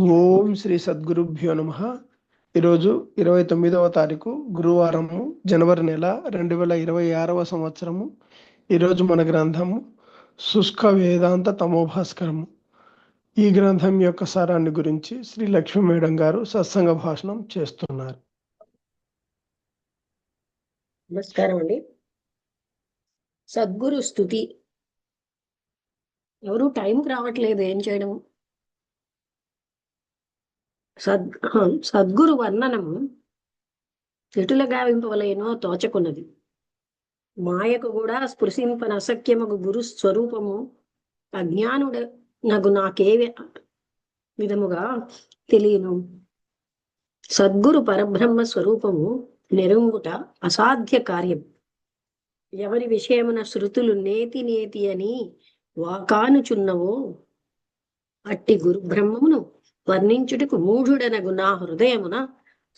ఓం శ్రీ సద్గురుభ్యో నమ. ఈరోజు 29వ తారీఖు గురువారము, జనవరి నెల 2026వ సంవత్సరము. ఈరోజు మన గ్రంథము శుష్క వేదాంత తమోభాస్కరము. ఈ గ్రంథం యొక్క సారాన్ని గురించి శ్రీ లక్ష్మీ మేడం గారు సత్సంగ భాషణం చేస్తున్నారు. నమస్కారం అండి. సద్గురు స్తుతి. ఎవరు టైంకి రావట్లేదు, ఏం చేయడం? సద్గురు వర్ణనము ఎటుల గావింపవలేనో తోచకున్నది. మాయకు కూడా స్పృశింపనసఖ్యమగు గురు స్వరూపము అజ్ఞానుడ నగు నాకే విధముగా తెలియను. సద్గురు పరబ్రహ్మ స్వరూపము నెరుంగుట అసాధ్య కార్యం. ఎవరి విషయమున శృతులు నేతి నేతి అని వాకానుచున్నవో అట్టి గురు బ్రహ్మమును వర్ణించుటకు మూఢుడనగు నా హృదయమున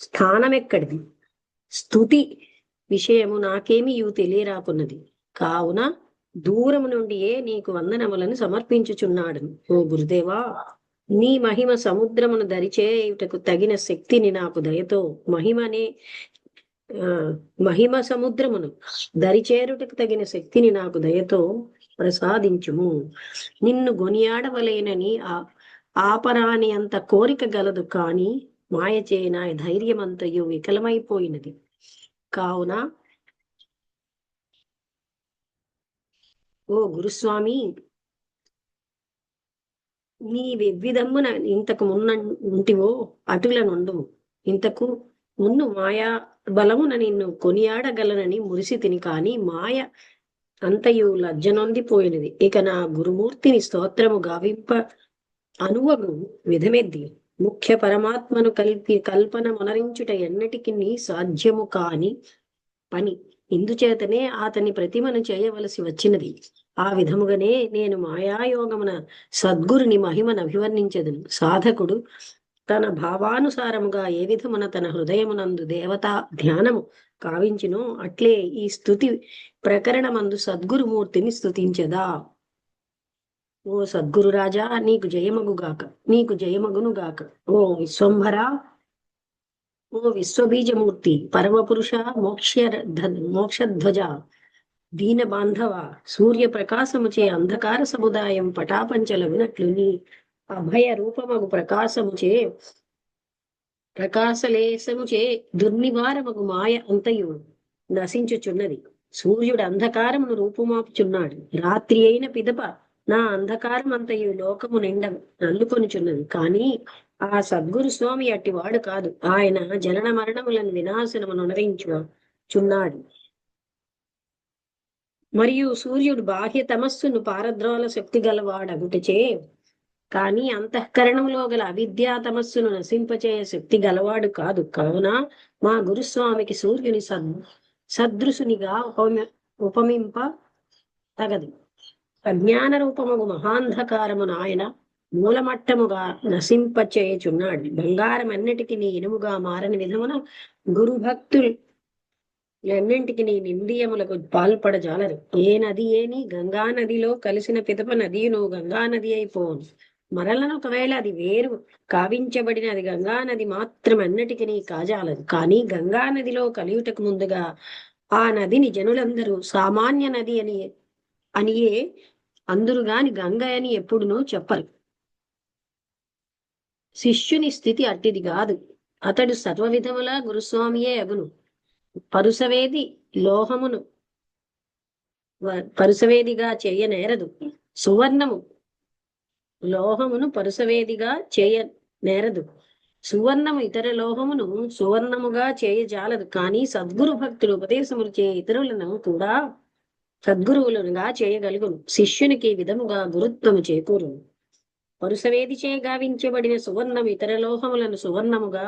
స్థానమెక్కడిది? స్తుతి విషయము నాకేమియూ తెలియరాకున్నది. కావున దూరము నుండియే నీకు వందనములను సమర్పించుచున్నాడను. ఓ గురుదేవా, నీ మహిమ సముద్రమును దరిచేయుటకు తగిన శక్తిని నాకు దయతో మహిమ సముద్రమును దరిచేరుటకు తగిన శక్తిని నాకు దయతో ప్రసాదించుము. నిన్ను గొనియాడవలేనని ఆపరాని అంత కోరిక గలదు, కాని మాయచే నా ధైర్యమంతయు వికలమైపోయినది. కావున ఓ గురుస్వామి, నీవెవ్విధమ్మున ఇంతకు ఉంటివో అటుల నుండుము. ఇంతకు మున్ను మాయా బలమున నిన్ను కొనియాడగలనని మురిసి తిని, కాని మాయ అంతయు లజ్జనొందిపోయినది. ఇక నా గురుమూర్తిని స్తోత్రము గావింప అనువగు విధమెద్ది. ముఖ్య పరమాత్మను కల్పన మొనరించుట ఎన్నటికి సాధ్యము కాని పని. ఇందుచేతనే అతని ప్రతిమను చేయవలసి వచ్చినది. ఆ విధముగానే నేను మాయాయోగమున సద్గురుని మహిమను అభివర్ణించదును. సాధకుడు తన భావానుసారముగా ఏ విధమున తన హృదయమునందు దేవతా ధ్యానము కావించునో అట్లే ఈ స్తుతి ప్రకరణమందు సద్గురుమూర్తిని స్తుతించదా. ఓ సద్గురు రాజా, నీకు జయమగుగాక, నీకు జయమగునుగాక. ఓ విశ్వంభర, ఓ విశ్వబీజమూర్తి, పరమపురుష, మోక్షధ్వజ, దీన బాంధవ, సూర్య ప్రకాశముచే అంధకార సముదాయం పటాపంచలగునట్లు నీ అభయ రూపమగు ప్రకాశలేశముచే దుర్నివారమగు మాయ అంతయు నశించుచున్నది. సూర్యుడు అంధకారమును రూపుమాపుచున్నాడు. రాత్రి అయిన పిదప నా అంధకారం అంతయు లోకము నిండ నల్లుకొనుచున్నది. కానీ ఆ సద్గురు స్వామి అట్టివాడు కాదు. ఆయన జనన మరణములను వినాశనమును నరించుచున్నాడు. మరియు సూర్యుడు బాహ్య తమస్సును పారద్రోల శక్తి గలవాడగుటచే, కానీ అంతఃకరణంలో గల అవిద్యా తమస్సును నశింపచేయ శక్తి గలవాడు కాదు. కావున మా గురుస్వామికి సూర్యుని సదృశునిగా ఉపమింప తగదు. అజ్ఞాన రూపముగు మహాంధకారమును ఆయన మూలమట్టముగా నశింపచేయుచున్నాడు. బంగారం అన్నిటికీ ఇనుముగా మారని విధమున గురు భక్తులు ఎన్నింటికి నిందియములకు పాల్పడజాలరు. ఏ నది ఏని గంగా నదిలో కలిసిన పిదప నదియును గంగా నది అయిపోను. మరలను ఒకవేళ అది వేరు కావించబడిన అది గంగా నది మాత్రం అన్నిటికీ కాజాలదు. కానీ గంగా నదిలో కలియుటకు ముందుగా ఆ నదిని జనులందరూ సామాన్య నది అనియే అందరు గాని గంగ అని ఎప్పుడునూ చెప్పరు. శిష్యుని స్థితి అట్టిది కాదు. అతడు సర్వ విధముల గురుస్వామియే అగును. పరుసవేది లోహమును పరుసవేదిగా చేయనేరదు. సువర్ణము లోహమును పరుసవేదిగా చేయనేరదు. సువర్ణము ఇతర లోహమును సువర్ణముగా చేయజాలదు. కానీ సద్గురు భక్తులు ఉపదేశములు చే ఇతరులను కూడా సద్గురువులుగా చేయగలుగును. శిష్యునికి విధముగా గురుత్వము చేకూరును. పరుసవేది చే గావించబడిన సువర్ణం ఇతర లోహములను సువర్ణముగా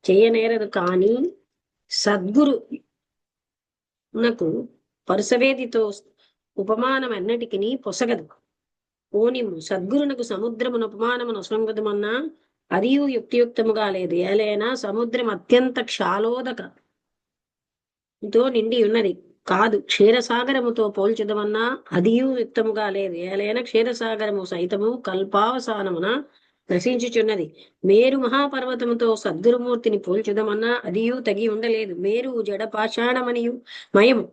చేయనేరదు. కానీ సద్గురునకు పరుసవేదితో ఉపమానం అన్నిటికీ పొసగదు. ఓనిము సద్గురునకు సముద్రమును ఉపమానమును అసంగతమన్నా అదియు యుక్తియుక్తముగా లేదు. ఏలైనా సముద్రం అత్యంత క్షాలోదకతో నిండి ఉన్నది కాదు. క్షీరసాగరముతో పోల్చుదమన్నా అదియు యుక్తముగా లేదు. ఏలైనా క్షీరసాగరము సైతము కల్పావసానమున నశించుచున్నది. మేరు మహాపర్వతముతో సద్గురుమూర్తిని పోల్చుదమన్నా అదియు తగి ఉండలేదు. మేరు జడ పాషాణమనియు మయము.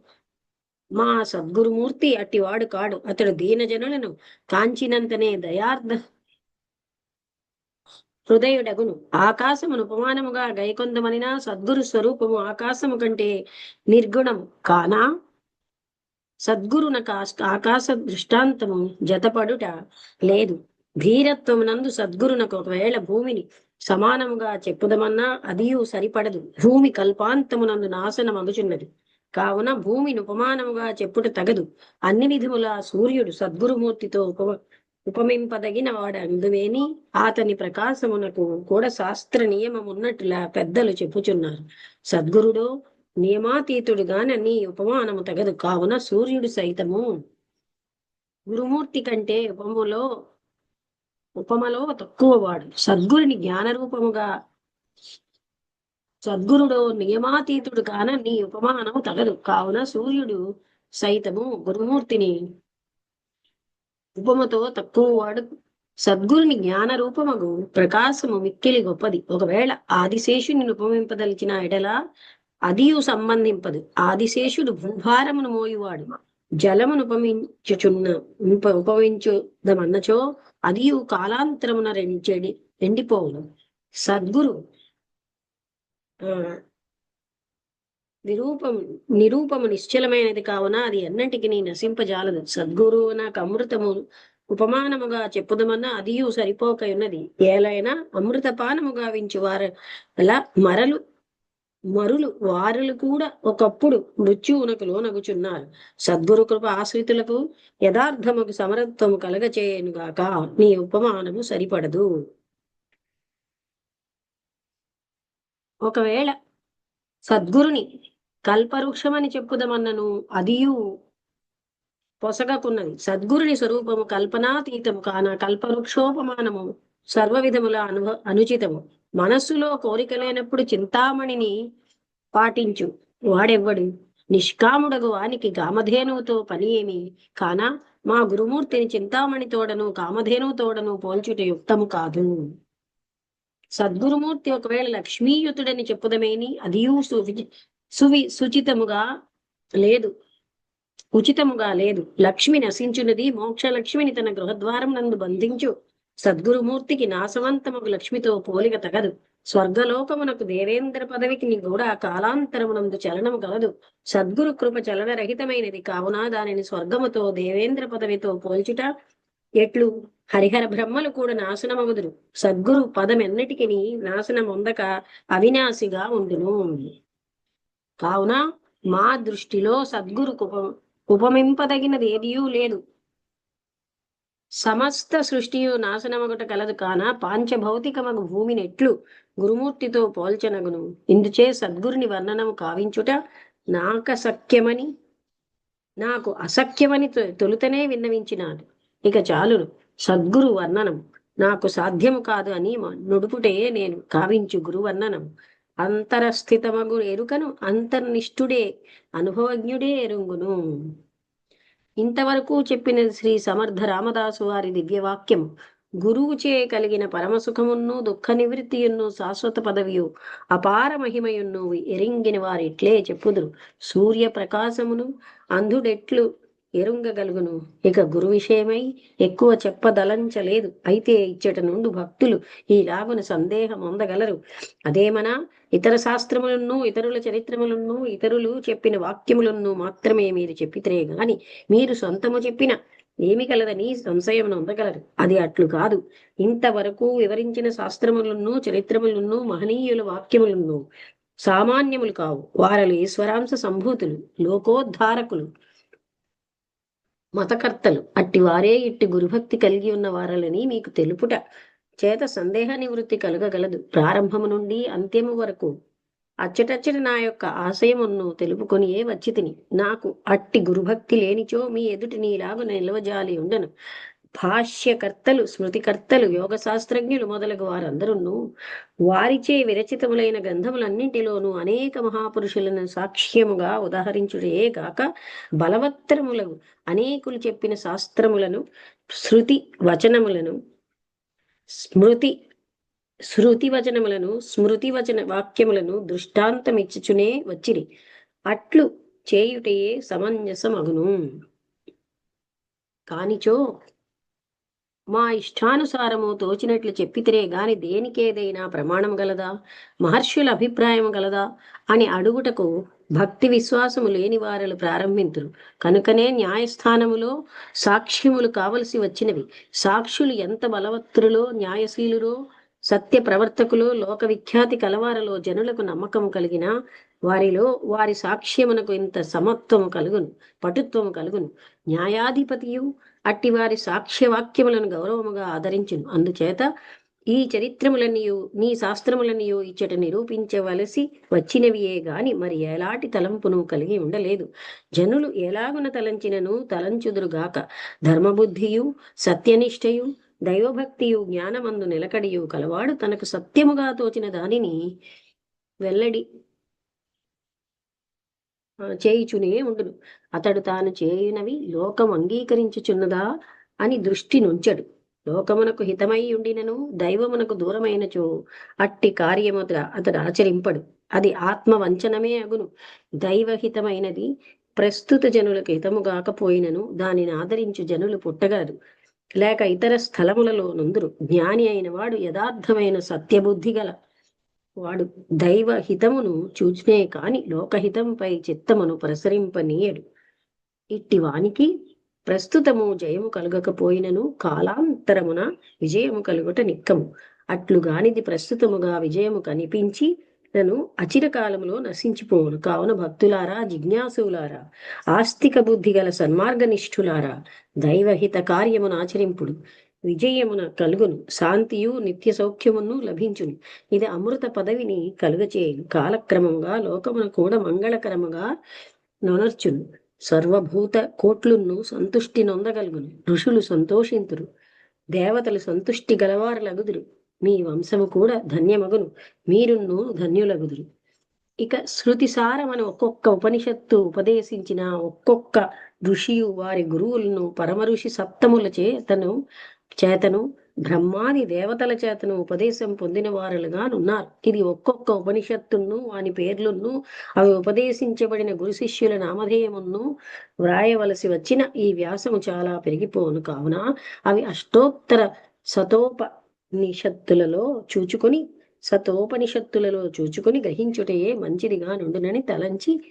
మా సద్గురుమూర్తి అట్టివాడు కాడు. అతడు దీనజనులను కాంచినంతనే దయార్థ హృదయుడగును. ఆకాశమును ఉపమానముగా గైకొందమనినా సద్గురు స్వరూపము ఆకాశము కంటే నిర్గుణము కానా సద్గురునకు ఆకాశ దృష్టాంతము జతపడుట లేదు. ధీరత్వమునందు సద్గురునకు ఒకవేళ భూమిని సమానముగా చెప్పుదమన్నా అదియు సరిపడదు. భూమి కల్పాంతమునందు నాశనమగుచున్నది. కావున భూమిని ఉపమానముగా చెప్పుట తగదు. అన్ని విధముల సూర్యుడు సద్గురుమూర్తితో ఉపమింపదగిన వాడు అందువేని అతని ప్రకాశమునకు కూడా శాస్త్ర నియమమున్నట్లా పెద్దలు చెప్పుచున్నారు. సద్గురుడు నియమాతీతుడు గాని ఉపమానము తగదు. కావున సూర్యుడు సైతము గురుమూర్తి కంటే ఉపమలో తక్కువ వాడు. సద్గురుని జ్ఞానరూపముగా సద్గురుడు నియమాతీతుడు కానని ఉపమానము తగదు. కావున సూర్యుడు సైతము గురుమూర్తిని ఉపమతో తక్కువ వాడు. సద్గురుని జ్ఞాన రూపముగు ప్రకాశము మిక్కిలి గొప్పది. ఒకవేళ ఆదిశేషుని ఉపమింపదలిచిన ఎడల అదియు సంబంధింపదు. ఆదిశేషుడు భూభారమును మోయువాడు. జలమును ఉపమించుదమన్నచో అదియు కాలాంతరమున ఎండిపోవును. సద్గురు నిరూపము నిశ్చలమైనది కావున అది ఎన్నటికి నశింపజాలదు. సద్గురు నాకు అమృతము ఉపమానముగా చెప్పుదమన్నా అదియు సరిపోకయున్నది. ఏలైనా అమృతపానము గావించు వారలా మరులు వారులు కూడా ఒకప్పుడు మృత్యువునకు లోనగుచున్నారు. సద్గురు కృప ఆశ్రితులకు యథార్థముకు సమర్థము కలగచేయనుగాక. నీ ఉపమానము సరిపడదు. ఒకవేళ సద్గురుని కల్పవృక్షమని చెప్పుదమన్నను అదియు పొసగకున్నది. సద్గురుని స్వరూపము కల్పనాతీతము కాన కల్పవృక్షోపమానము సర్వ విధముల అనుచితము. మనస్సులో కోరిక లేనప్పుడు చింతామణిని పాటించు వాడెవ్వడు. నిష్కాముడగు వానికి కామధేనువుతో పని ఏమి కానా మా గురుమూర్తిని చింతామణి తోడను కామధేనువు తోడను పోల్చుట యుక్తము కాదు. సద్గురుమూర్తి ఒకవేళ లక్ష్మీయుతుడని చెప్పుదమేని అదియు సుచితముగా లేదు ఉచితముగా లేదు. లక్ష్మి నశించున్నది. మోక్ష లక్ష్మిని తన గృహద్వారం నందు బంధించు సద్గురుమూర్తికి నాశవంతముకు లక్ష్మితో పోలిక తగదు. స్వర్గలోకమునకు దేవేంద్ర పదవికి కూడా కాలాంతరమునందు చలనము కలదు. సద్గురు కృప చలనరహితమైనది కావున దానిని స్వర్గముతో దేవేంద్ర పదవితో పోల్చుట ఎట్లు? హరిహర బ్రహ్మలు కూడా నాశనమగుదురు. సద్గురు పదం ఎన్నటికి నాశనమొందక అవినాశిగా ఉండును. కావున మా దృష్టిలో సద్గురు ఉపమింపదగినది ఏదియూ లేదు. సమస్త సృష్టియు నాశనమగుట కలదు కాన పాంచభౌతికమగు భూమిని ఎట్లు గురుమూర్తితో పోల్చనగును. ఇందుచే సద్గురుని వర్ణనము కావించుట నాకు అసఖ్యమని తొలుతనే విన్నవించినాడు. ఇక చాలును. సద్గురు వర్ణనం నాకు సాధ్యము కాదు అని నుడుపుటే నేను కావించు గురువర్ణనం. అంతరస్థితమగు ఎరుకను అంతర్నిష్ఠుడే అనుభవజ్ఞుడే ఎరుంగును. ఇంతవరకు చెప్పిన శ్రీ సమర్థ రామదాసు వారి దివ్యవాక్యం గురువుచే కలిగిన పరమసుఖమును దుఃఖ నివృత్తియును శాశ్వత పదవియు అపార మహిమయును ఎరింగిన వారిట్లే చెప్పుదురు. సూర్య ప్రకాశమును అంధుడెట్లు ఎరుంగగలుగును. ఇక గురు విషయమై ఎక్కువ చెప్పదలంచలేదు. అయితే ఇచ్చట నుండి భక్తులు ఈలాగున సందేహం పొందగలరు. అదేమనా ఇతర శాస్త్రములను ఇతరుల చరిత్రములను ఇతరులు చెప్పిన వాక్యములను మాత్రమే మీరు చెప్పితే గాని మీరు సొంతము చెప్పిన ఏమి కలదని సంశయం పొందగలరు. అది అట్లు కాదు. ఇంతవరకు వివరించిన శాస్త్రములను చరిత్రములను మహనీయుల వాక్యములను సామాన్యములు కావు. వారలు ఈశ్వరాంశ సంభూతులు, లోకోద్ధారకులు, మతకర్తలు. అట్టి వారే ఇట్టి గురుభక్తి కలిగి ఉన్న వారలని మీకు తెలుపుట చేత సందేహ నివృత్తి కలగగలదు. ప్రారంభము నుండి అంత్యము వరకు అచ్చటచ్చట నా యొక్క ఆశయమును తెలుపుకొనియే వచ్చి తిని. నాకు అట్టి గురుభక్తి లేనిచో మీ ఎదుటి నీలాగు నిలవజాలి ఉండను. భాష్యకర్తలు, స్మృతికర్తలు, యోగ శాస్త్రజ్ఞులు మొదలగు వారందరూ వారిచే విరచితములైన గ్రంథములన్నింటిలోనూ అనేక మహాపురుషులను సాక్ష్యముగా ఉదాహరించుడే గాక బలవత్తరములకు అనేకులు చెప్పిన శాస్త్రములను శృతి వచనములను స్మృతి శృతి వచనములను స్మృతి వచన వాక్యములను దృష్టాంతమిచ్చుచునే వచ్చిరి. అట్లు చేయుటయే సమంజసమగును. కానిచో మా ఇష్టానుసారము తోచినట్లు చెప్పితిరే గాని దేనికేదైనా ప్రమాణం గలదా, మహర్షుల అభిప్రాయం గలదా అని అడుగుటకు భక్తి విశ్వాసము లేని వారలు ప్రారంభింతురు. కనుకనే న్యాయస్థానములో సాక్ష్యములు కావలసి వచ్చినవి. సాక్షులు ఎంత బలవత్తులో, న్యాయశీలురో, సత్య ప్రవర్తకులో, లోక విఖ్యాతి కలవారలో జనులకు నమ్మకం కలిగిన వారిలో వారి సాక్ష్యమునకు ఇంత సమత్వము కలుగును, పటుత్వము కలుగును. న్యాయాధిపతియు అట్టి వారి సాక్ష్యవాక్యములను గౌరవముగా ఆదరించును. అందుచేత ఈ చరిత్రములన్నీయు నీ శాస్త్రములన్నీయు ఇచ్చట నిరూపించవలసి వచ్చినవియే గాని మరి ఎలాంటి తలంపును కలిగి ఉండలేదు. జనులు ఎలాగున తలంచినను తలంచుదురుగాక. ధర్మబుద్ధియు సత్యనిష్టయు దైవభక్తియు జ్ఞానమందు నిలకడియు కలవాడు తనకు సత్యముగా తోచిన దానిని వెల్లడి చేయుచునే ఉండును. అతడు తాను చేయునవి లోకం అంగీకరించుచున్నదా అని దృష్టి నుంచడు. లోకమునకు హితమై ఉండినను దైవమునకు దూరమైనచో అట్టి కార్యము అతడు ఆచరింపడు. అది ఆత్మవంచనమే అగును. దైవహితమైనది ప్రస్తుత జనులకు హితము కాకపోయినను దానిని ఆదరించు జనులు పుట్టగలరు, లేక ఇతర స్థలములలో నుందురు. జ్ఞాని అయిన వాడు యథార్థమైన సత్యబుద్ధి గల వాడు దైవ హితమును చూచినే కాని లోకహితంపై చిత్తమును ప్రసరింపనీయడు. ఇట్టి వానికి ప్రస్తుతము జయము కలుగకపోయినను కాలాంతరమున విజయము కలుగుట నిక్కము. అట్లుగానిది ప్రస్తుతముగా విజయము కనిపించి నను అచిరకాలములో నశించిపోవును. కావున భక్తులారా, జిజ్ఞాసులారా, ఆస్తిక బుద్ధి గల సన్మార్గనిష్ఠులారా, దైవహిత కార్యమును ఆచరింపుడు. విజయమున కలుగును, శాంతియు నిత్య సౌఖ్యమును లభించును. ఇది అమృత పదవిని కలుగచేయును. కాలక్రమంగా లోకమున కూడా మంగళకరముగా నొనర్చును. సర్వభూత కోట్లును సంతుష్టి నొందగలుగును. ఋషులు సంతోషింతురు, దేవతలు సంతుష్టి గలవారులగుదురు. మీ వంశము కూడా ధన్యమగును, మీరును ధన్యులగుదురు. ఇక శృతిసారమని ఒక్కొక్క ఉపనిషత్తు ఉపదేశించిన ఒక్కొక్క ఋషియు వారి గురువులను పరమ ఋషి సప్తముల చేతను బ్రహ్మాది దేవతల చేతను ఉపదేశం పొందిన వారులుగానున్నారు. ఇది ఒక్కొక్క ఉపనిషత్తును వాని పేర్లను అవి ఉపదేశించబడిన గురు శిష్యుల నామధేయమును వ్రాయవలసి వచ్చిన ఈ వ్యాసము చాలా పెరిగిపోను. కావున అవి అష్టోత్తర సతోపనిషత్తులలో చూచుకొని గ్రహించుటయే మంచిదిగా నుండునని తలంచి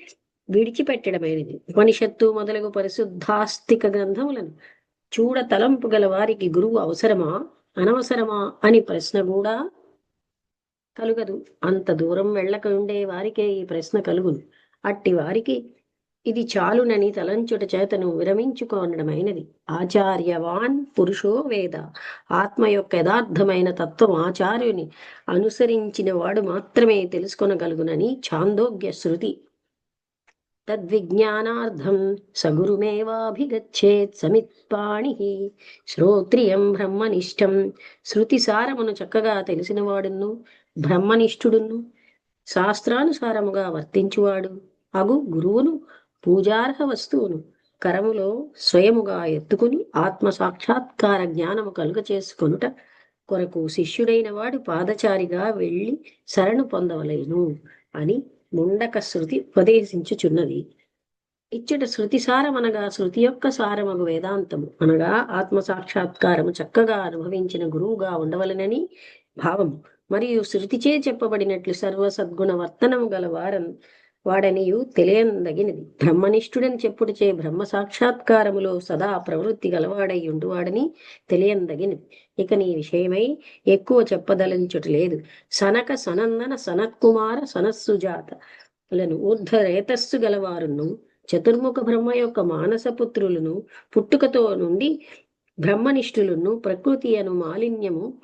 విడిచిపెట్టడమైనది. ఉపనిషత్తు మొదలగు పరిశుద్ధాస్తిక గ్రంథములను చూడ తలంపు గల వారికి గురువు అవసరమా అనవసరమా అని ప్రశ్న కూడా కలుగదు. అంత దూరం వెళ్ళక ఉండే వారికే ఈ ప్రశ్న కలుగును. అట్టి వారికి ఇది చాలునని తలంచుట చేతను విరమించుకోనడమైనది. ఆచార్యవాన్ పురుషో వేద. ఆత్మ యొక్క యథార్థమైన తత్వం ఆచార్యుని అనుసరించిన వాడు మాత్రమే తెలుసుకొనగలుగునని ఛాందోగ్య శృతి. తద్విజ్ఞానార్థం సగురుమేవాభిగచ్చేత్ సమిత్పాణి. శ్రోత్రియం బ్రహ్మనిష్టం. శృతిసారమును చక్కగా తెలిసిన వాడును బ్రహ్మనిష్ఠుడును శాస్త్రానుసారముగా వర్తించువాడు అగు గురువును పూజార్హ వస్తువును కరములో స్వయముగా ఎత్తుకుని ఆత్మ సాక్షాత్కార జ్ఞానము కలుగ చేసుకొనుట కొరకు శిష్యుడైన వాడు పాదచారిగా వెళ్ళి శరణు పొందవలేను అని ముండక శృతి ఉపదేశించుచున్నది. ఇచ్చట శృతి సారమనగా శృతి యొక్క సారమగు వేదాంతము అనగా ఆత్మ సాక్షాత్కారము చక్కగా అనుభవించిన గురువుగా ఉండవలనని భావము. మరియు శృతిచే చెప్పబడినట్లు సర్వ సద్గుణ వర్తనము గల వాడనియు తెలియదగినది. బ్రహ్మనిష్ఠుడని చెప్పుటచే బ్రహ్మ సాక్షాత్కారములో సదా ప్రవృత్తి గలవాడై ఉండువాడని తెలియదగినది. ఇక నీ విషయమై ఎక్కువ చెప్పదలించుటలేదు. సనక సనందన సనత్కుమార సనత్సుజాతలను ఊర్ధ్వరేతస్సు గలవారును చతుర్ముఖ బ్రహ్మ యొక్క మానసపుత్రులను పుట్టుకతో నుండి బ్రహ్మనిష్ఠులను ప్రకృతి అను మాలిన్యము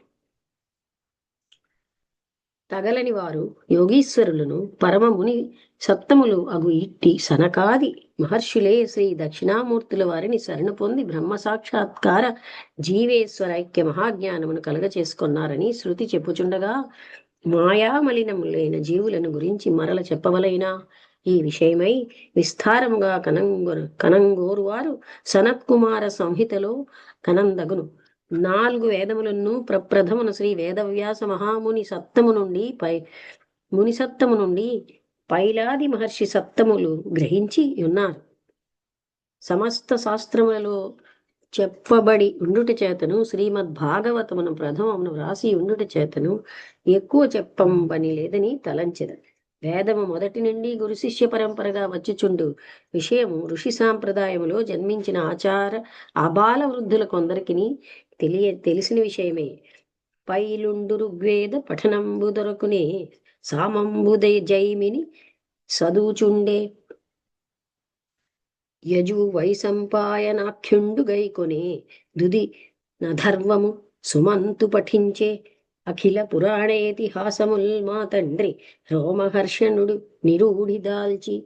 తగలని వారు యోగీశ్వరులను పరమముని సప్తములు అగు ఇట్టి సనకాది మహర్షులే శ్రీ దక్షిణామూర్తుల వారిని శరణు పొంది బ్రహ్మ సాక్షాత్కార జీవేశ్వరైక్య మహాజ్ఞానమును కలగ చేసుకున్నారని శృతి చెప్పుచుండగా మాయామలినములైన జీవులను గురించి మరల చెప్పవలైనా. ఈ విషయమై విస్తారముగా కనంగోరు వారు సనత్కుమార సంహితలో కనందగును. 4 వేదములను ప్రప్రథమున శ్రీ వేదవ్యాస మహాముని సత్తము నుండి పైలాది మహర్షి సత్తములు గ్రహించి ఉన్నారు. సమస్త శాస్త్రములలో చెప్పబడి ఉండుట చేతను శ్రీమద్భాగవతమును ప్రథమమును వ్రాసి ఉండుట చేతను ఎక్కువ చెప్పంబని లేదని తలంచెద. వేదము మొదటి నుండి గురు శిష్య పరంపరగా వచ్చుచుండు విషయము ఋషి సాంప్రదాయములో జన్మించిన ఆచార అబాల వృద్ధుల కొందరికి తెలిసిన విషయమే. పైలుండు ఋగ్వేద పఠనంబు దొరకునే సామంబుదే జైమిని సదూచుండే యజు వైసంపాయనాఖ్యుండు గైకొనే దుది నధర్వము సుమంతు పఠించే అఖిల పురాణేతిహాసముల్ మా తండ్రి రోమహర్షణుడు నిరూఢి దాల్చి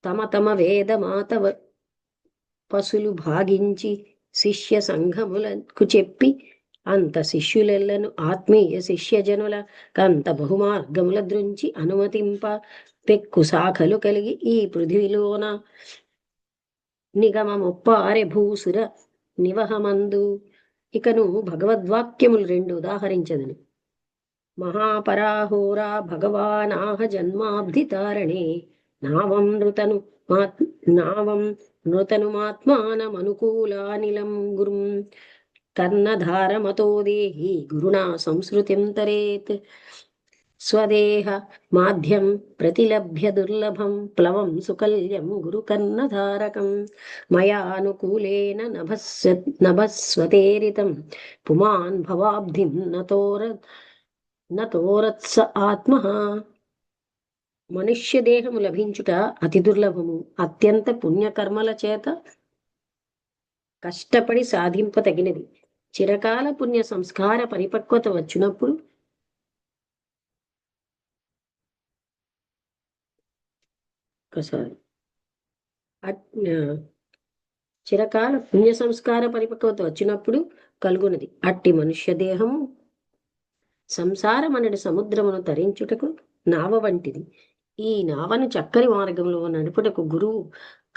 తమ తమ వేద మాతవ పసులు భాగించి శిష్య సంఘములకు చెప్పి అంత శిష్యులెల్లను ఆత్మీయ శిష్యజనుల కంత బహుమార్గముల దృంచి అనుమతింప పెక్కు శాఖలు కలిగి ఈ పృథివిలోన నిగమముప్పారె భూసుర నివహమందు. ఇకను భగవద్వాక్యములు 2 ఉదాహరించదను. మహాపరాహోరా భగవానాహ జన్మాబ్ధితారణే నావం నృతనుమాత్మానమనుకూలానిలం గురుం కర్ణధారమతో దేహి గురుణా సంస్కృతిం తరేత్. స్వదేహ మాధ్యం ప్రతిలభ్య దుర్లభం ప్లవం సుకల్యం గురుకర్ణధారకం మయానుకూలేన నభస్వతేరితం పుమాన్ భవాబ్ధిం నతోరత్స ఆత్మ. మనుష్య దేహము లభించుట అతి దుర్లభము. అత్యంత పుణ్యకర్మల చేత కష్టపడి సాధింపతగినది. చిరకాల పుణ్య సంస్కార పరిపక్వత వచ్చినప్పుడు చిరకాల పుణ్య సంస్కార పరిపక్వత వచ్చినప్పుడు కలుగునది. అట్టి మనుష్య దేహము సంసారమనడి సముద్రమును తరించుటకు నావ వంటిది. ఈ నావను చక్కని మార్గంలో నడుపుటకు గురువు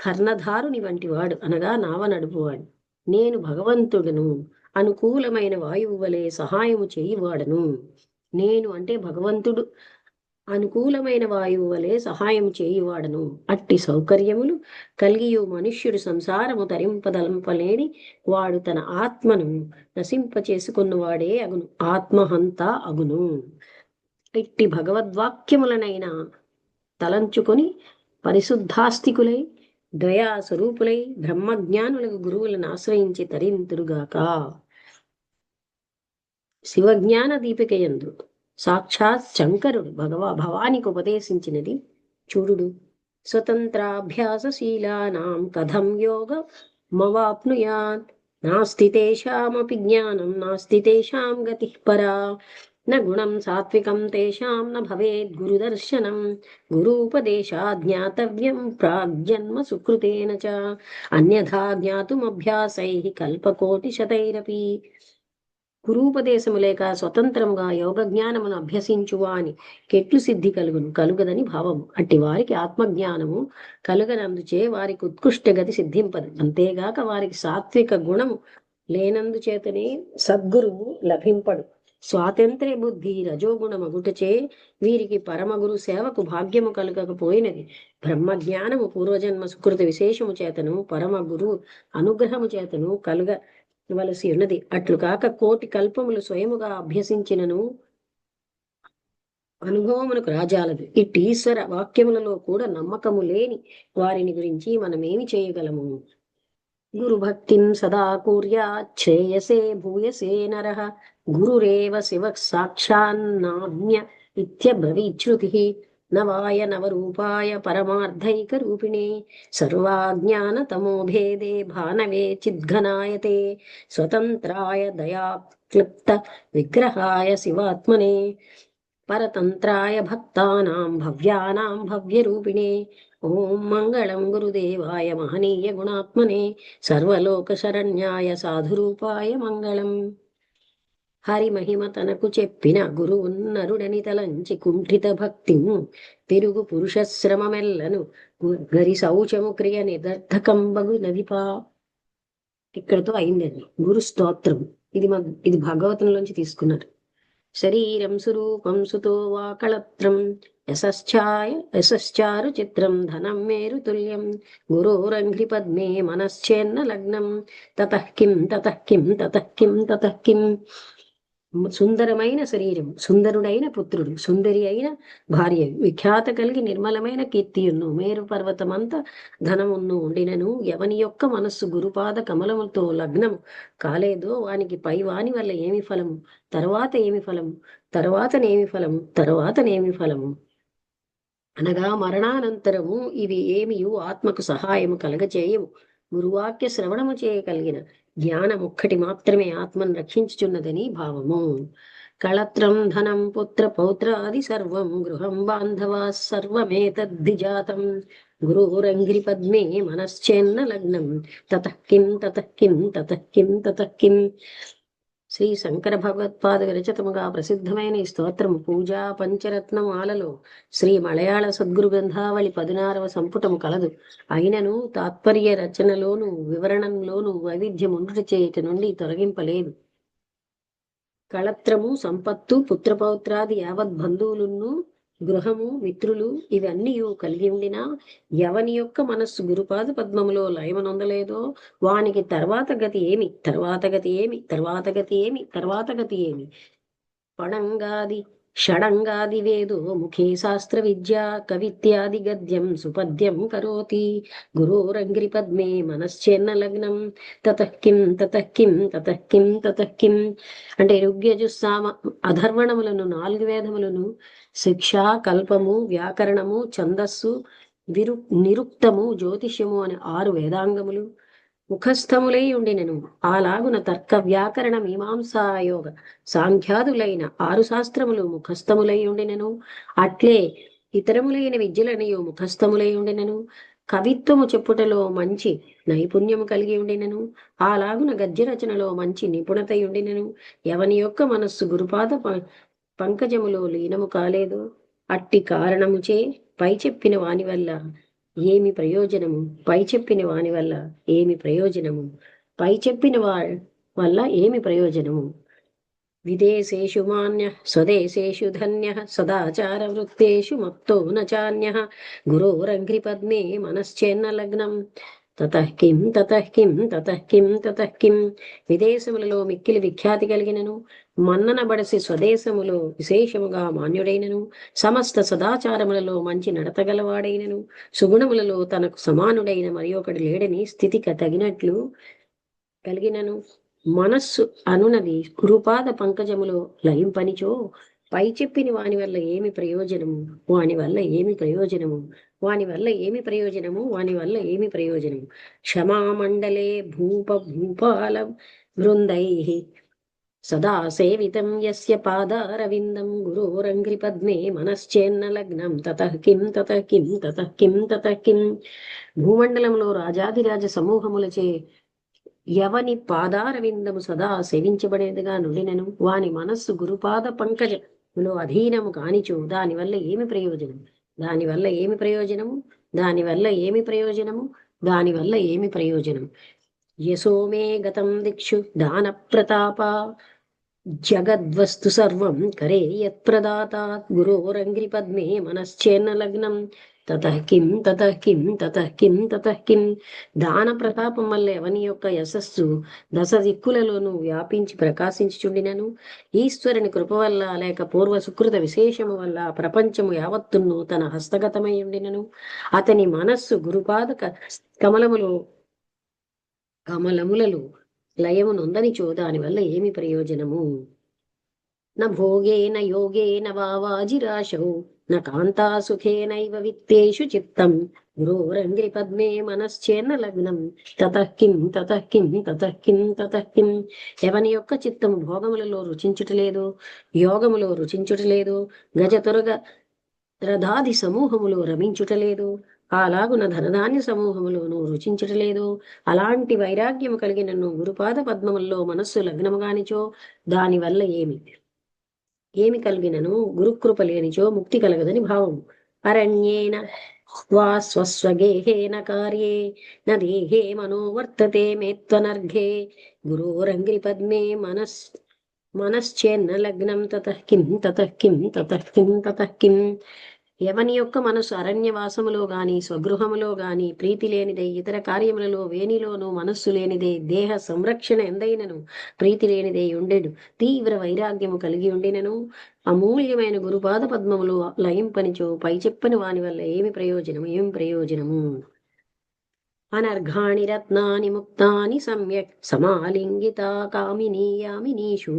కర్ణధారుని వంటి వాడు, అనగా నావ నడుపువాడు. నేను భగవంతుడును, అనుకూలమైన వాయువు వలె సహాయము చేయువాడను. నేను అంటే భగవంతుడు అనుకూలమైన వాయువు వలె సహాయం చేయువాడను. అట్టి సౌకర్యములు కలిగియు మనుష్యుడు సంసారము తరింపదలంపలేని వాడు తన ఆత్మను నశింపచేసుకున్నవాడే అగును, ఆత్మహంత అగును. ఇట్టి భగవద్వాక్యములనైనా తలంచుకొని పరిశుద్ధాస్తికులై దయాస్వరూపులై బ్రహ్మజ్ఞానులకు గురువులను ఆశ్రయించి తరింతురుగాక. శివజ్ఞాన దీపికయందు సాక్షాత్ శంకరుడు భవానికి ఉపదేశించినది చూడుడు. స్వతంత్రాభ్యాసశీలానాం కథం యోగమవాప్నుయాత్ నాస్తి తేషామపి జ్ఞానం నాస్తి తేషాం గతిః పరా న గుణం సాత్వికం తేషాం న భవేద్ గురుదర్శనం గురూపదేశాద్ జ్ఞాతవ్యం ప్రాగ్జన్మ సుకృతేన చ అన్యథా జ్ఞాతుమభ్యాసైః కల్పకోటిశతైరపి. గురూపదేశము లేక స్వతంత్రంగా యోగ జ్ఞానమును అభ్యసించువాని కెట్లు సిద్ధి కలుగదని భావము. అట్టి వారికి ఆత్మజ్ఞానము కలుగనందుచే వారికి ఉత్కృష్ట గతి సిద్ధింపదు. అంతేగాక వారికి సాత్విక గుణము లేనందుచేతనే సద్గురువు లభింపడు. స్వాతంత్ర్య బుద్ధి రజోగుణమగుటచే వీరికి పరమగురు సేవకు భాగ్యము కలుగకపోయినది. బ్రహ్మజ్ఞానము పూర్వజన్మ సుకృత విశేషము చేతను పరమ గురు అనుగ్రహము చేతను కలుగవలసి ఉన్నది. అట్లు కాక కోటి కల్పములు స్వయముగా అభ్యసించినను అనుభవమునకు రాజాలదు. ఇట్టి ఈశ్వర వాక్యములలో కూడా నమ్మకము లేని వారిని గురించి మనమేమి చేయగలము? గురు భక్తిం సదా కుర్యాత్ శ్రేయసే భూయసే నరః గురురేవ శివ సాక్షాన్నాజ్ఞ ఇత్యబ్రవీచ్ఛృతిః నవాయ నవరూపాయ పరమార్థైక రూపిణే సర్వాజ్ఞాన తమోభేదే భానవే చిద్ఘనాయతే స్వతంత్రాయ దయాక్లిప్త విగ్రహాయ శివాత్మనే పరతంత్రాయ భక్తానాం భవ్యానాం భవ్యరూపిణే ఓం మంగళం గురుదేవాయ మహనీయ గుణాత్మనే సర్వలోక శరణ్యాయ సాధురూపాయ మంగళం. హరి మహిమ తనకు చెప్పిన గురువున్నరుడని తలంచి కుంఠిత భక్తి తిరుగు పురుషశ్రమమెల్లను గరి శౌచము క్రియ నిరర్థకంబగు నదిపా. ఇక్కడతో అయిందండి గురు స్తోత్రం. ఇది భాగవతంలోంచి తీసుకున్నారు. శరీరం సురూపం సుతో వా కళత్రం యశశ్చారు చిత్రం ధనం మేరు తుల్యం గురోరంఘ్రి పద్మే మనశ్చేన్న లగ్నం తతః కిం తతః కిం తతః కిం తతః కిం. సుందరమైన శరీరం, సుందరుడైన పుత్రుడు, సుందరి అయిన భార్య, విఖ్యాత కలిగి నిర్మలమైన కీర్తియున్ను, మేరు పర్వతమంత ధనమున్ను ఉండినను ఎవని యొక్క మనస్సు గురుపాద కమలముతో లగ్నము కాలేదో వానికి పై వాని వల్ల ఏమి ఫలము, తర్వాత ఏమి ఫలము, తర్వాతనేమి ఫలము, తర్వాతనేమి ఫలము అనగా మరణానంతరము ఇవి ఏమియు ఆత్మకు సహాయము కలగచేయవు. గురువాక్య శ్రవణము చేయగలిగిన జ్ఞానమొక్కటి మాత్రమే ఆత్మను రక్షించుచున్నదని భావము. కళత్రం ధనం పుత్ర పౌత్రాది సర్వం గృహం బాంధవా సర్వమేతద్ధిజాతం గురురంఘ్రి పద్మే మనశ్చేన్న లగ్నం తతః కిం తతః కిం తతః కిం తతః కిం. శ్రీ శంకర భగవత్పాద విరచితముగా ప్రసిద్ధమైన ఈ స్తోత్రము పూజా పంచరత్నమాలలో శ్రీ మలయాళ సద్గురు గ్రంథావళి 16వ సంపుటము కలదు. అయినను తాత్పర్య రచనలోను వివరణంలోను వైవిధ్యముండుట చేయుట నుండి తొలగింపలేదు. కళత్రము సంపత్తు పుత్రపౌత్రాది యావత్ బంధువులను గృహము మిత్రులు ఇవన్నీ కలిగి ఉండినా ఎవని యొక్క మనస్సు గురుపాద పద్మములో లయమనొందలేదో వానికి తర్వాత గతి ఏమి, తర్వాత గతి ఏమి, తర్వాత గతి ఏమి, తర్వాత గతి ఏమి. పడంగాది షడంగాది వేదో ముఖే శాస్త్ర విద్యా కవిత్యాది గద్యం సుపద్యం కరోతి గురోరంగ్రి పద్మే మనశ్చేన్న లగ్నం తతః కిం తతః కిం తతః కిం తతః కిం. అంటే ఋగ్యజుస్సామ అధర్వణములను 4 వేదములను, శిక్ష కల్పము వ్యాకరణము ఛందస్సు నిరుక్తము జ్యోతిష్యము అనే 6 వేదాంగములు ముఖస్థములై ఉండినను అలాగున తర్క వ్యాకరణ మీమాంసాయోగ సాంఖ్యాదులైన 6 శాస్త్రములు ముఖస్థములై ఉండినను అట్లే ఇతరములైన విద్యలనియు ముఖస్థములై ఉండినను కవిత్వము చెప్పుటలో మంచి నైపుణ్యము కలిగి ఉండినను అలాగున గద్య రచనలో మంచి నిపుణత ఉండినను ఎవని యొక్క మనస్సు గురుపాద పంకజములో లీనము కాలేదు అట్టి కారణముచే పై చెప్పిన వాని వల్ల ఏమి ప్రయోజనము, పై చెప్పిన వాని వల్ల ఏమి ప్రయోజనము, పై చెప్పిన వల్ల ఏమి ప్రయోజనము. విదేశేషు మాన్య స్వదేశేషు ధన్య సదాచార వృత్తేషు మత్తో నచాన్య గురోరంఘ్రి పద్మే మనశ్చేన్న లగ్నం తతః కిం తతః కిం తతః కిం తతః కిం. విదేశములలో మిక్కిలి విఖ్యాతి కలిగినను మన్నన బడసి స్వదేశములో విశేషముగా మాన్యుడైనను సమస్త సదాచారములలో మంచి నడతగలవాడైనను సుగుణములలో తనకు సమానుడైన మరి ఒకడు లేడని స్థితికి తగినట్లు కలిగినను మనస్సు అనునది గురుపాద పంకజములో లయింపనిచో పై చెప్పిన వాని వల్ల ఏమి ప్రయోజనము, వాని వల్ల ఏమి ప్రయోజనము, వాని వల్ల ఏమి ప్రయోజనము, వాని వల్ల ఏమి ప్రయోజనము. క్షమామండలే భూపాల బృందై సదా సేవితం యస్య పాదారవిందం గురోరంఘ్రి పద్మే మనశ్చేన్న లగ్నం తతః కిం తతః కిం తతః కిం తతః కిం. భూమండలంలో రాజాదిరాజ సమూహములచే ఎవని పాదారవిందము సదా సేవించబడేదిగా నుండినను వాని మనస్సు గురుపాద పంకజములో అధీనము కానిచో దానివల్ల ఏమి ప్రయోజనం, దానివల్ల ఏమి ప్రయోజనము, దానివల్ల ఏమి ప్రయోజనము, దానివల్ల ఏమి ప్రయోజనం. యశోమే గతం దిక్షు దాన ప్రతాప జగద్వస్తు సర్వం కరే యత్ప్రదాతాత్ గురోరంఘ్రి పద్మే మనశ్చేన్న లగ్నం తతః కిం తతః కిం తతః కిం తతః కిం. దాన ప్రతాపం వల్ల ఎవని యొక్క యశస్సు 10 దిక్కులలోనూ వ్యాపించి ప్రకాశించుచుండినను ఈశ్వరుని కృప వల్ల లేక పూర్వ సుకృత విశేషము వల్ల ప్రపంచము యావత్తును తన హస్తగతమై ఉండినను అతని మనస్సు గురుపాద కమలములలో లయము నొందనిచో దాని వల్ల ఏమి ప్రయోజనము. న భోగేన యోగేన వాజిరాశౌ న కాంతా సుఖేనైవ విత్తేషు చిత్తం గురోరంఘ్రి పద్మే మనశ్చేన్న లగ్నం తతః కిం తతః కిం తతః కిం తతః కిం. ఎవని యొక్క చిత్తము భోగములలో రుచించుటలేదు, యోగములో రుచించుటలేదు, గజతురగ రథాది సమూహములో రమించుటలేదు, అలాగున ధనధాన్య సమూహములోను రుచించుటలేదు అలాంటి వైరాగ్యము కలిగిన గురుపాద పద్మముల్లో మనస్సు లగ్నముగానిచో దానివల్ల ఏమి కలిగినను గురుకృప లేనిచో ముక్తి కలగదని భావము. అరణ్యేన వా స్వస్వగేహేన కార్యే న దేహే మనో వర్తతే మే త్వనర్ఘే గురోరంగ్రి పద్మే మనశ్చేన్న లగ్నం తతః కిం తతః కిం తతః కిం తతః కిం. ఎవని యొక్క మనసు అరణ్యవాసములో గాని స్వగృహములో గాని ప్రీతి లేనిదే ఇతర కార్యములలో వేనిలోను మనస్సు లేనిదే దేహ సంరక్షణ ఎందైనను ప్రీతి లేనిదే ఉండెడు తీవ్ర వైరాగ్యము కలిగి ఉండినను అమూల్యమైన గురుపాద పద్మములు లయింపనిచో పై చెప్పని వాని వల్ల ఏమి ప్రయోజనము. అనర్ఘాణి రత్నాని ముక్తాని సమ్యక్ సమాలింగితా కామినీ యామినీషు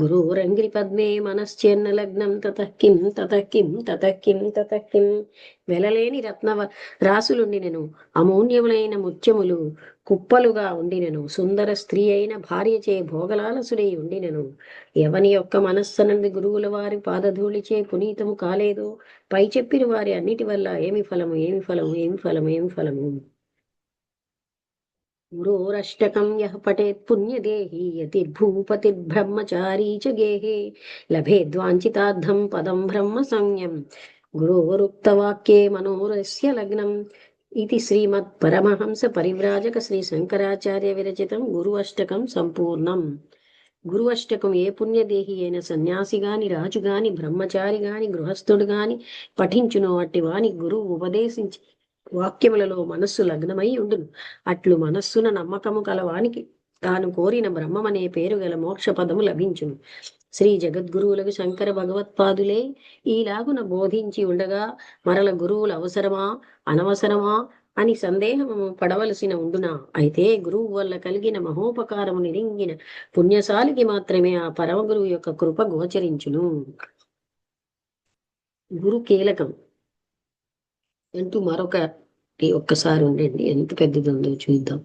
గురోరంగ్రి పద్మే మనశ్చేన్న లగ్నం తతః కిం తతః కిం తతః కిం తతః కిం. వెలలేని రాసులుండినెను అమూల్యములైన ముత్యములు కుప్పలుగా ఉండినెను సుందర స్త్రీ అయిన భార్యచే భోగలాలసుడై ఉండినెను ఎవని యొక్క మనస్సనంది గురువుల వారి పాదధూళిచే పునీతము కాలేదో పై చెప్పిన వారి అన్నిటి వల్ల ఏమి ఫలము ఏమి ఫలము ఏమి ఫలము ఏమి ఫలము. గురోరష్టకం యః పఠేత్ పుణ్యదేహి యతిర్భూపతిర్బ్రహ్మచారీ చ గేహే లభేద్వాంఛితార్థం పదం బ్రహ్మ సంజ్ఞం గురోరుక్తవాక్యే మనోరస్య లగ్నం. ఇది శ్రీమద్ పరమహంస పరివ్రాజక శ్రీ శంకరాచార్య విరచితం గురు అష్టకం సంపూర్ణం. గురు అష్టకం ఏ పుణ్యదేహి అయిన సన్యాసి గాని రాజు గాని బ్రహ్మచారి గాని గృహస్థుడు గాని పఠించును అట్టి వాని గురువు ఉపదేశించి వాక్యములలో మనస్సు లగ్నమై ఉండును. అట్లు మనస్సున నమ్మకము కలవానికి తాను కోరిన బ్రహ్మమనే పేరు గల మోక్ష పదము లభించును. శ్రీ జగద్గురువులకు శంకర భగవత్పాదులే ఈలాగున బోధించి ఉండగా మరల గురువులు అవసరమా అనవసరమా అని సందేహము పడవలసిన ఉండునా. అయితే గురువు వల్ల కలిగిన మహోపకారము నిరింగిన పుణ్యశాలికి మాత్రమే ఆ పరమ గురువు యొక్క కృప గోచరించును. గురు కీలకం అంటూ మరొకటి ఒక్కసారి ఉండండి, ఎంత పెద్దది ఉందో చూద్దాం.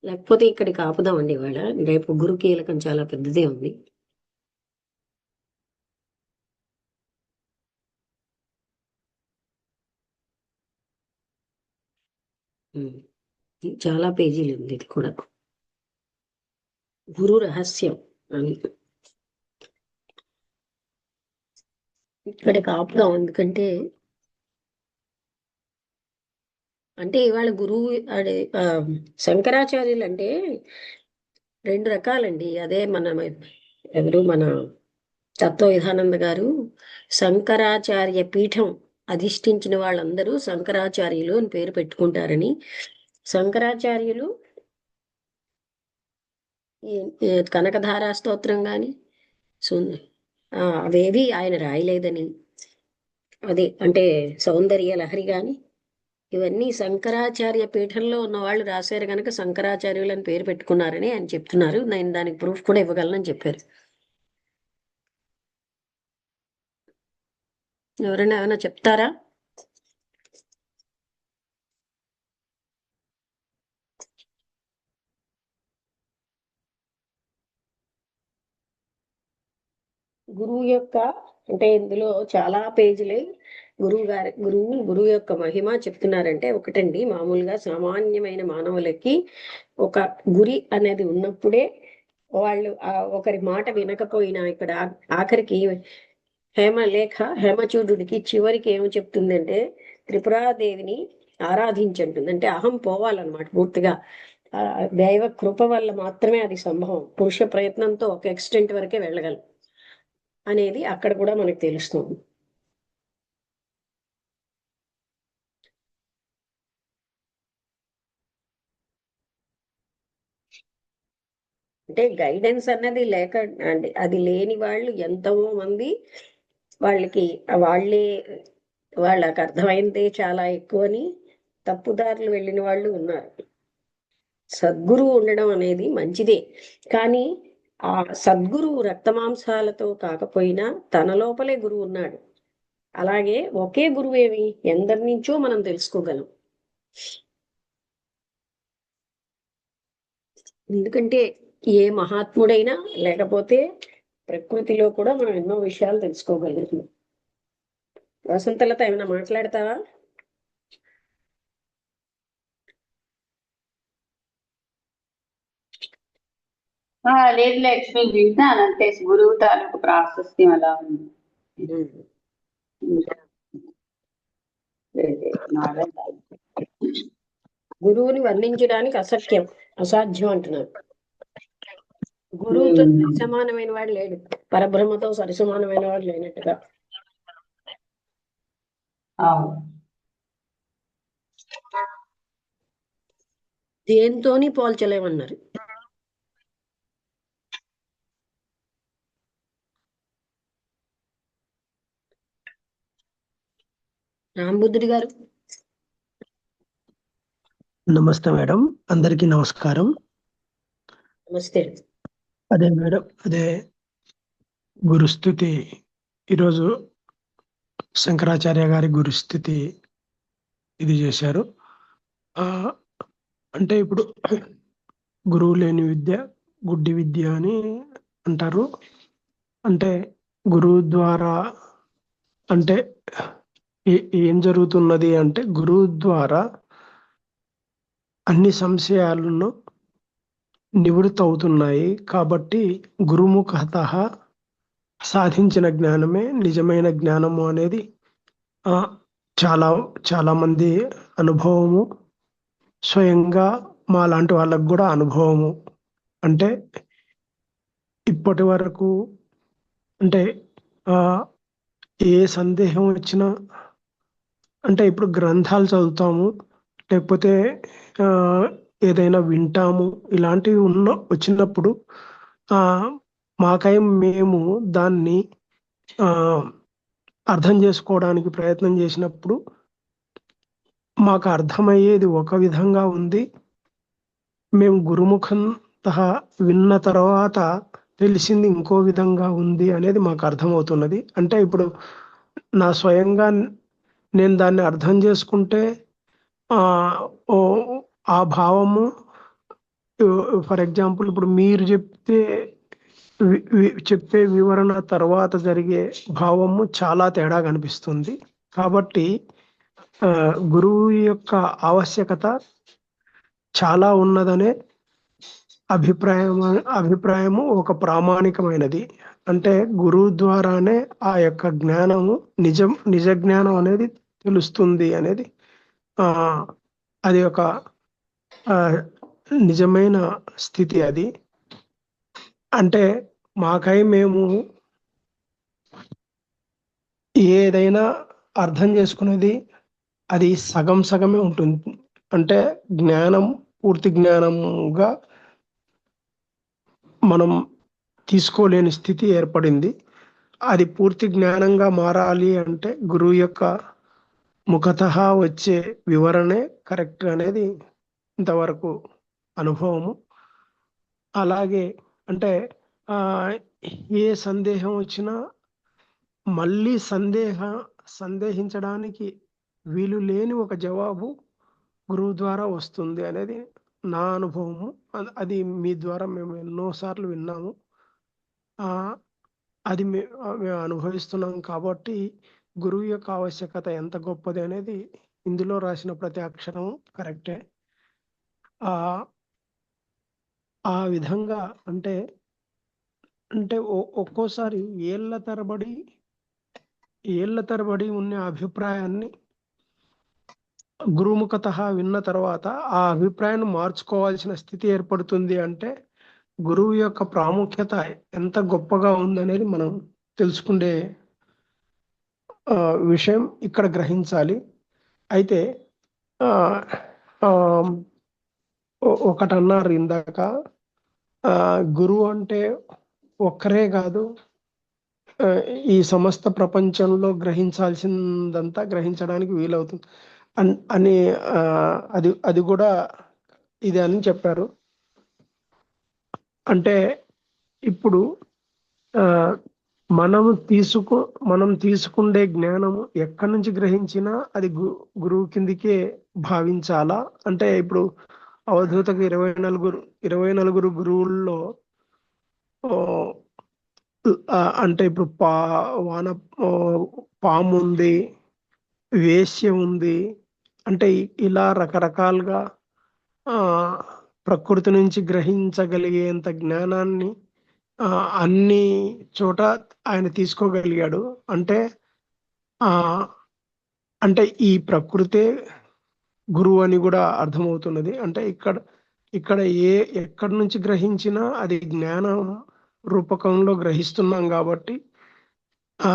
లేకపోతే ఇక్కడికి ఆపుదామండి. ఇవాళ రేపు గురు కీలకం చాలా పెద్దదే ఉంది. చాలా పేజీలు ఉంది ఇది కూడా. గురు రహస్యం అని ఇక్కడికి ఆపుదాం. ఎందుకంటే ఇవాళ గురువు శంకరాచార్యులు అంటే రెండు రకాలండి. అదే మన తత్వ విధానంద గారు శంకరాచార్య పీఠం అధిష్ఠించిన వాళ్ళందరూ శంకరాచార్యులు అని పేరు పెట్టుకుంటారని. శంకరాచార్యులు కనకధారా స్తోత్రం గాని అవేవి ఆయన రాయలేదని, అది అంటే సౌందర్య లహరి గాని ఇవన్నీ శంకరాచార్య పీఠంలో ఉన్న వాళ్ళు రాశారు కనుక శంకరాచార్యులు అని పేరు పెట్టుకున్నారని ఆయన చెప్తున్నారు. నేను దానికి ప్రూఫ్ కూడా ఇవ్వగలనని చెప్పారు. ఎవరైనా ఏమైనా చెప్తారా? గురువు యొక్క ఇందులో చాలా పేజీలే గురువు యొక్క మహిమ చెప్తున్నారంటే ఒకటండి, మామూలుగా సామాన్యమైన మానవులకి ఒక గురి అనేది ఉన్నప్పుడే వాళ్ళు ఒకరి మాట వినకపోయినా, ఇక్కడ ఆఖరికి హేమచూడుడికి చివరికి ఏమి చెప్తుందంటే త్రిపురాదేవిని ఆరాధించంటుంది. అంటే అహం పోవాలన్నమాట పూర్తిగా. దైవ కృప వల్ల మాత్రమే అది సంభవం. పురుష ప్రయత్నంతో ఒక ఎక్స్టెంట్ వరకే వెళ్ళగలం అనేది అక్కడ కూడా మనకు తెలుస్తుంది. అంటే గైడెన్స్ అన్నది లేక అది లేని వాళ్ళు ఎంతో మంది వాళ్ళకి వాళ్ళకి అర్థమైందే చాలా ఎక్కువని తప్పుదారులు వెళ్ళిన వాళ్ళు ఉన్నారు. సద్గురువు ఉండడం అనేది మంచిదే, కానీ ఆ సద్గురువు రక్తమాంసాలతో కాకపోయినా తన లోపలే గురువు ఉన్నాడు. అలాగే ఒకే గురువేమి ఎందరి నుంచో మనం తెలుసుకోగలం. ఎందుకంటే ఏ మహాత్ముడైనా లేకపోతే ప్రకృతిలో కూడా మనం ఎన్నో విషయాలు తెలుసుకోగలుగుతున్నాం. వసంతలత ఏమైనా మాట్లాడతావా? లేదు లక్ష్మి, విన్నాను అంతే. గురువు తాలూకు ప్రాశస్త్యం ఎలా ఉంది. గురువుని వర్ణించడానికి అసాధ్యం అంటున్నారు. గురువుతో సరిసమానమైన వాడు లేడు, పరబ్రహ్మతో సరిసమానమైన వాడు లేనట్టుగా. దేంతోని పోల్చలేమన్నారు. రామబుద్ధుడి గారు. నమస్తే మేడం, అందరికీ నమస్కారం. నమస్తే. అదే మేడం, అదే గురుస్థుతి ఈరోజు శంకరాచార్య గారి గురుస్థితి ఇది చేశారు. అంటే ఇప్పుడు గురువు లేని విద్య గుడ్డి విద్య అని అంటారు. అంటే గురువు ద్వారా అంటే ఏం జరుగుతున్నది అంటే, గురువు ద్వారా అన్ని సంశయాలను నివృత్తి అవుతున్నాయి. కాబట్టి గురుముఖత సాధించిన జ్ఞానమే నిజమైన జ్ఞానము అనేది చాలా చాలా మంది అనుభవము, స్వయంగా మా లాంటి వాళ్ళకు కూడా అనుభవము. అంటే ఇప్పటి వరకు అంటే ఏ సందేహం వచ్చినా, అంటే ఇప్పుడు గ్రంథాలు చదువుతాము, లేకపోతే ఏదైనా వింటాము, ఇలాంటివి వచ్చినప్పుడు మాకై మేము దాన్ని అర్థం చేసుకోవడానికి ప్రయత్నం చేసినప్పుడు మాకు అర్థమయ్యేది ఒక విధంగా ఉంది. మేము గురుముఖంత విన్న తర్వాత తెలిసింది ఇంకో విధంగా ఉంది అనేది మాకు అర్థమవుతున్నది. అంటే ఇప్పుడు నా స్వయంగా నేను దాన్ని అర్థం చేసుకుంటే ఆ భావము, ఫర్ ఎగ్జాంపుల్ ఇప్పుడు మీరు చెప్పే వివరణ తర్వాత జరిగే భావము చాలా తేడా కనిపిస్తుంది. కాబట్టి గురువు యొక్క ఆవశ్యకత చాలా ఉన్నదనే అభిప్రాయము ఒక ప్రామాణికమైనది. అంటే గురువు ద్వారానే ఆ యొక్క జ్ఞానము నిజ జ్ఞానం అనేది తెలుస్తుంది అనేది అది ఒక నిజమైన స్థితి. అది అంటే మాకై మేము ఏదైనా అర్థం చేసుకునేది అది సగం సగమే ఉంటుంది. అంటే జ్ఞానం పూర్తి జ్ఞానంగా మనం తీసుకోలేని స్థితి ఏర్పడింది. అది పూర్తి జ్ఞానంగా మారాలి అంటే గురువు యొక్క ముఖత వచ్చే వివరణే కరెక్ట్ అనేది ఇంతవరకు అనుభవము. అలాగే అంటే ఏ సందేహం వచ్చినా మళ్ళీ సందేహించడానికి వీలు లేని ఒక జవాబు గురువు ద్వారా వస్తుంది అనేది నా అనుభవము. అది మీ ద్వారా మేము ఎన్నోసార్లు విన్నాము, అది మేము అనుభవిస్తున్నాం. కాబట్టి గురువు యొక్క ఆవశ్యకత ఎంత గొప్పది అనేది ఇందులో రాసిన ప్రతి అక్షరం కరెక్టే. ఆ విధంగా అంటే ఒక్కోసారి ఏళ్ల తరబడి ఉన్న అభిప్రాయాన్ని గురుముఖత విన్న తర్వాత ఆ అభిప్రాయాన్ని మార్చుకోవాల్సిన స్థితి ఏర్పడుతుంది. అంటే గురువు యొక్క ప్రాముఖ్యత ఎంత గొప్పగా ఉందనేది మనం తెలుసుకునే విషయం ఇక్కడ గ్రహించాలి. అయితే ఒకటి అన్నారు ఇందాక, గురువు అంటే ఒక్కరే కాదు, ఈ సమస్త ప్రపంచంలో గ్రహించాల్సిందంతా గ్రహించడానికి వీలవుతుంది అని అది కూడా ఇది అని చెప్పారు. అంటే ఇప్పుడు మనం తీసుకుండే జ్ఞానము ఎక్కడి నుంచి గ్రహించినా అది గురువు కిందికే భావించాలా. అంటే ఇప్పుడు అవధూతకు 24 గురువుల్లో అంటే ఇప్పుడు పాము ఉంది, వేశ్య ఉంది, అంటే ఇలా రకరకాలుగా ప్రకృతి నుంచి గ్రహించగలిగేంత జ్ఞానాన్ని అన్ని చోట ఆయన తీసుకోగలిగాడు. అంటే ఆ అంటే ఈ ప్రకృతే గురువు అని కూడా అర్థమవుతున్నది. అంటే ఇక్కడ ఎక్కడి నుంచి గ్రహించినా అది జ్ఞానం రూపకంలో గ్రహిస్తున్నాం కాబట్టి ఆ